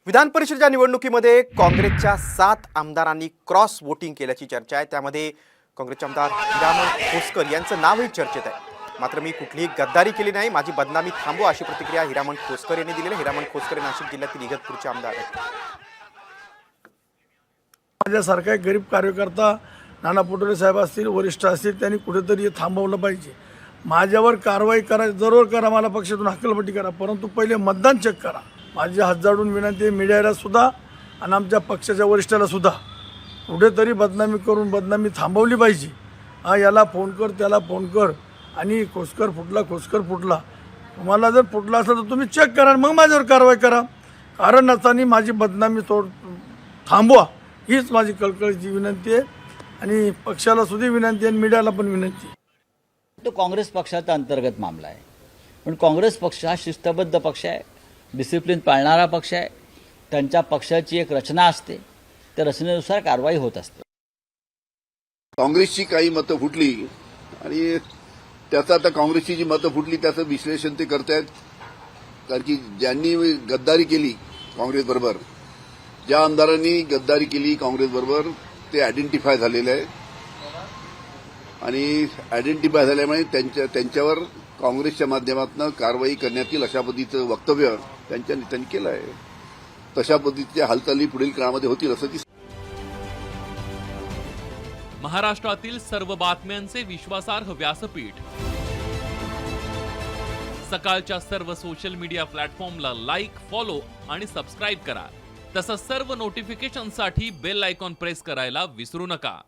विधान परिषदेच्या निवडणुकीमध्ये काँग्रेसच्या 7 आमदारांनी क्रॉस वोटिंग केल्याची चर्चा आहे। त्यामध्ये काँग्रेसचे आमदार हिरामण खोसकर यांचं नावही चर्चेत आहे। मात्र मी कुठलीही गद्दारी केली नाही, माझी बदनामी थांबवा अशी प्रतिक्रिया हिरामण खोसकर यांनी दिली आहे। हिरामण खोसकर हे नाशिक जिल्ह्यातील इगतपूरचे आमदार आहेत। माझ्यासारखा एक गरीब कार्यकर्ता नाना पटोले साहेब असतील, वरिष्ठ असतील, त्यांनी कुठेतरी हे थांबवलं पाहिजे। माझ्यावर कारवाई करा, जरूर करा, मला पक्षातून हक्कलपट्टी करा, परंतु पहिले मतदान चेक करा। माझी हात जोडून विनंती आहे मीडियाला सुद्धा आणि आमच्या पक्षाच्या वरिष्ठाला सुद्धा, कुठेतरी बदनामी करून बदनामी थांबवली पाहिजे। याला फोन कर, त्याला फोन कर आणि खोसकर फुटला। तुम्हाला जर फुटला असलं तर तुम्ही चेक करा, मग माझ्यावर कारवाई करा। कारण नसताना माझी बदनामी थांबवा, हीच माझी कळकळीची विनंती आहे आणि पक्षाला सुद्धा विनंती आहे आणि मीडियाला पण विनंती आहे। तो काँग्रेस पक्षाचा अंतर्गत मामला आहे, पण काँग्रेस पक्ष हा शिस्तबद्ध पक्ष आहे, डिसिप्लिन पाळणारा पक्ष आहे। त्यांच्या पक्षाची एक रचना असते, त्या रचनेनुसार कारवाई होत असते। काँग्रेसची काही मतं फुटली आणि त्याचं आता काँग्रेसची जी मतं फुटली त्याचं विश्लेषण ते करतायत। कारण की ज्यांनी गद्दारी केली काँग्रेसबरोबर, ज्या आमदारांनी गद्दारी केली काँग्रेसबरोबर, ते आयडेंटिफाय झालेले आहे आणि आयडेंटिफाय झाल्यामुळे त्यांच्यावर काँग्रेसच्या माध्यमातून कारवाई करण्यात येईल अशा पद्धतीचं वक्तव्य त्यांच्या नेत्यांनी केलं आहे। तशा पद्धतीच्या हालचाली पुढील काळामध्ये होतील असं ती। महाराष्ट्रातील सर्व बातम्यांचे विश्वासार्ह व्यासपीठ, सकाळच्या सर्व सोशल मीडिया प्लॅटफॉर्मला लाईक, फॉलो आणि सबस्क्राईब करा। तसंच सर्व नोटिफिकेशनसाठी बेल आयकॉन प्रेस करायला विसरू नका।